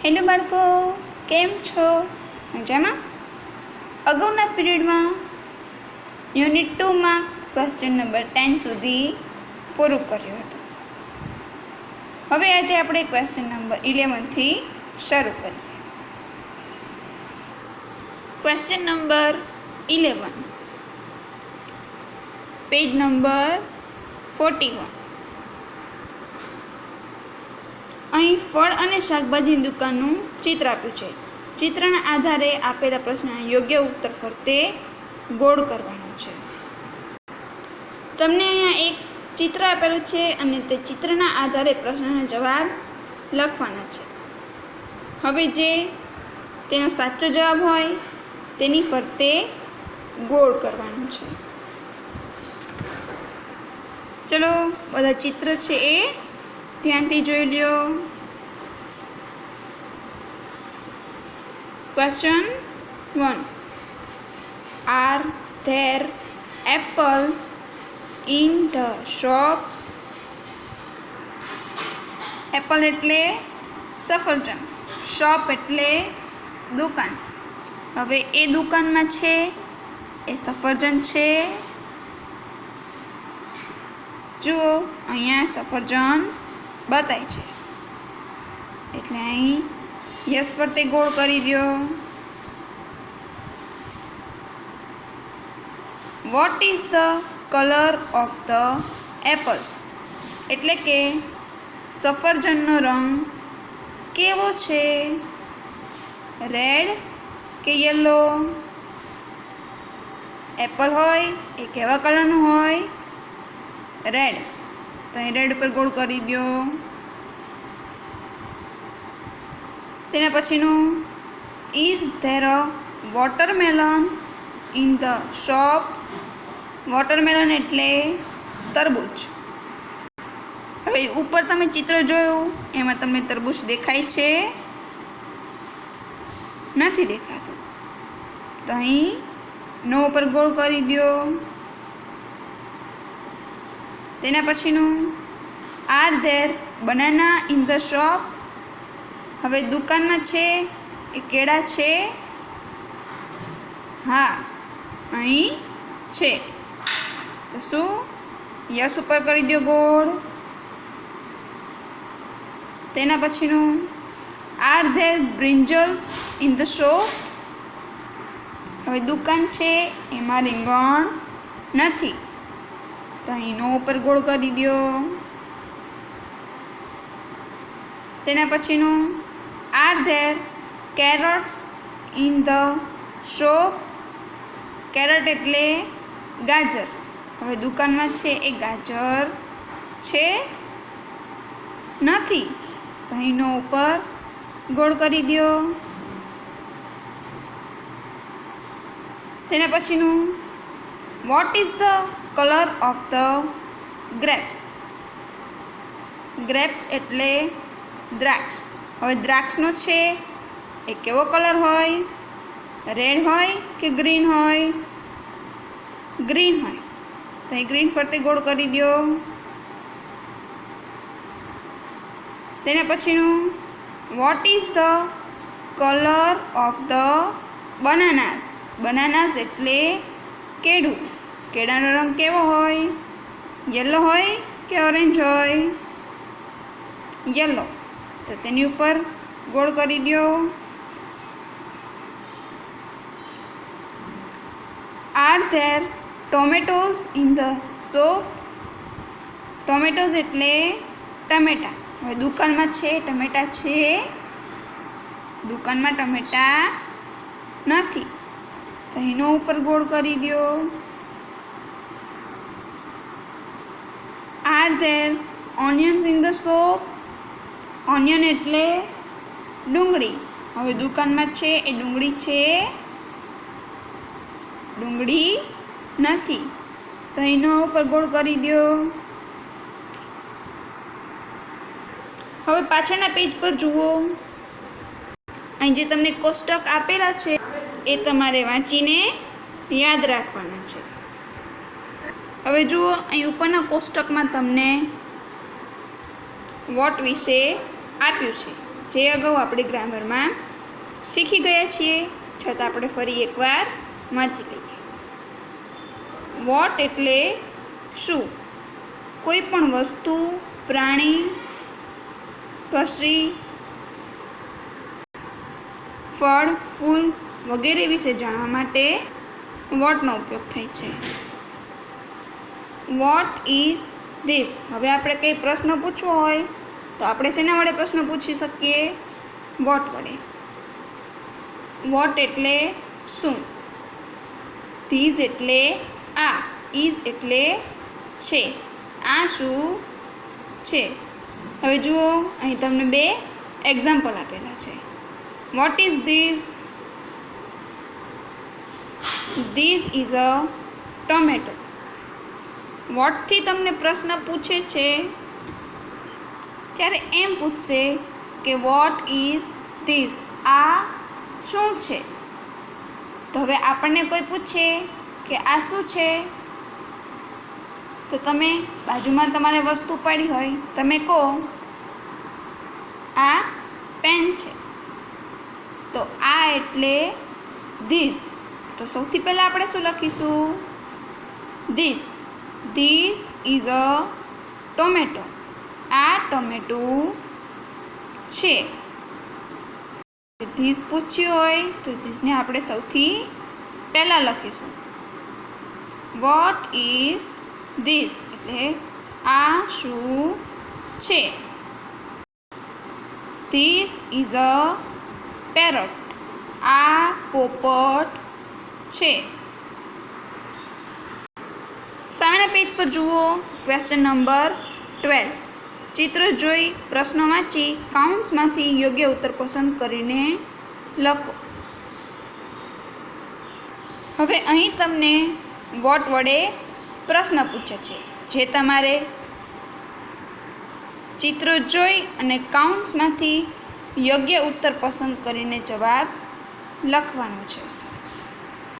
Hello બાળકો, કેમ છો? મજામાં? અગાઉના પીરિયડમાં યુનિટ 2માં ક્વેશ્ચન નંબર 10 સુધી પૂરું કર્યું હતું. હવે આજે આપણે ક્વેશ્ચન નંબર 11થી શરૂ કરીએ. Question number 11, page number 41. અહીં ફળ અને શાકભાજીની દુકાનનું ચિત્ર આપ્યું છે. ચિત્રના આધારે આપેલા પ્રશ્નના યોગ્ય ઉત્તર ફરતે ગોળ કરવાનો છે. તમને અહીંયા એક ચિત્ર આપેલું છે અને તે ચિત્રના આધારે પ્રશ્નના જવાબ લખવાના છે. હવે જે તેનો સાચો જવાબ હોય તેની ફરતે ગોળ કરવાનું છે. ચલો, બધા ચિત્ર છે એ ધ્યાનથી જોઈ લ્યો. Question 1. Are there apples in the shop? Apple એટલે સફરજન, શોપ એટલે દુકાન. હવે એ દુકાનમાં છે એ સફરજન છે. જુઓ, અહીંયા સફરજન બતાય છે એટલે અહીં યસ ફરતે ગોળ કરી દો. What is the colour of the apples? એટલે કે સફરજનનો રંગ કેવો છે? રેડ કે યલો? એપલ હોય એ કેવા કલરનું હોય? રેડ. તો અહીં રેડ પર ગોળ કરી દો. તેના પછીનું, is there a watermelon in the shop? Watermelon એટલે તરબૂચ. હવે ઉપર તમે ચિત્ર જોયું એમાં તમને તરબૂચ દેખાય છે? નથી દેખાતું. તો અહીં નો ઉપર ગોળ કરી દો. તેના પછીનું, are there banana in the shop? હવે દુકાનમાં છે એ કેળા છે? હા, અહીં છે. તો શું? યસ ઉપર કરી દો ગોળ. તેના પછીનું, are there brinjals in the shop? હવે દુકાન છે એમાં રીંગણ નથી. તો અહીં નો ઉપર ગોળ કરી દો. તેના પછીનું, are there કેરટ્સ in the shop? Carrot એટલે ગાજર. હવે દુકાનમાં છે એ ગાજર છે? નથી. તો અહીં નો ઉપર ગોળ કરી દો. તેના પછીનું, what is the colour of the grapes? Grapes એટલે દ્રાક્ષ. હવે દ્રાક્ષનો છે એ કેવો કલર હોય? રેડ હોય કે ગ્રીન હોય? ગ્રીન હોય. તો એ ગ્રીન ફરતે ગોળ કરી દો. તેના પછીનું, what is the colour of the બનાનાસ? બનાનાસ એટલે કેળું. કેળાનો રંગ કેવો હોય? યલો હોય કે ઓરેન્જ હોય? યલો. તો તેની ઉપર ગોળ કરી દો. Are there tomatoes in the shop? Tomatoes એટલે ટમેટા. હવે દુકાનમાં છે ટમેટા છે? દુકાનમાં ટમેટા નથી. તો એનો ઉપર ગોળ કરી દો. Are there onions in the shop? Onion એટલે ડુંગળી. હવે દુકાનમાં છે એ ડુંગળી છે? ડુંગળી નથી. તો એનો ઉપર ગોળ કરી દો. હવે પાછળના પેજ પર જુઓ. અહીં જે તમને કોષ્ટક આપેલા છે એ તમારે વાંચીને યાદ રાખવાના છે. હવે જુઓ, અહીં ઉપરના કોષ્ટકમાં તમને વોટ વિશે આપ્યું છે. જે અગાઉ આપણે ગ્રામરમાં શીખી ગયા છીએ, છતાં આપણે ફરી એકવાર વાંચી લઈએ. વોટ એટલે શું? કોઈ પણ વસ્તુ, પ્રાણી, પક્ષી, ફળ, ફૂલ વગેરે વિશે જાણવા માટે વોટનો ઉપયોગ થાય છે. What is this? હવે આપણે કંઈ પ્રશ્ન પૂછવો હોય તો આપણે શેના વડે પ્રશ્ન પૂછી શકીએ? વોટ વડે. વોટ એટલે શું? ધીસ એટલે આ, ઇઝ એટલે છે. આ શું છે? હવે જુઓ, અહીં તમને 2 એક્ઝામ્પલ આપેલા છે. What is this? This is a tomato. વોટથી તમને પ્રશ્ન પૂછે છે ત્યારે એમ પૂછશે કે વોટ ઇઝ ધીસ? આ શું છે? તો હવે આપણને કોઈ પૂછે કે આ શું છે, તો તમે બાજુમાં તમારે વસ્તુ પડી હોય, તમે કહો આ પેન છે. તો આ એટલે ધીસ. તો સૌથી પહેલાં આપણે શું લખીશું? This. This is a tomato. આ ટોમેટું છે. ધીસ પૂછ્યું હોય તો ધીસને આપણે સૌથી પહેલાં લખીશું. Vote is this? એટલે આ શું છે? This is a parrot. આ પોપટ છે. સામેના પેજ પર જુઓ, ક્વેશ્ચન નંબર 12. ચિત્ર જોઈ પ્રશ્નો વાંચી કાઉન્ટ્સમાંથી યોગ્ય ઉત્તર પસંદ કરીને લખો. હવે અહીં તમને વોટ વડે પ્રશ્ન પૂછે છે, જે તમારે ચિત્રો જોઈ અને કાઉન્ટ્સમાંથી યોગ્ય ઉત્તર પસંદ કરીને જવાબ લખવાનો છે.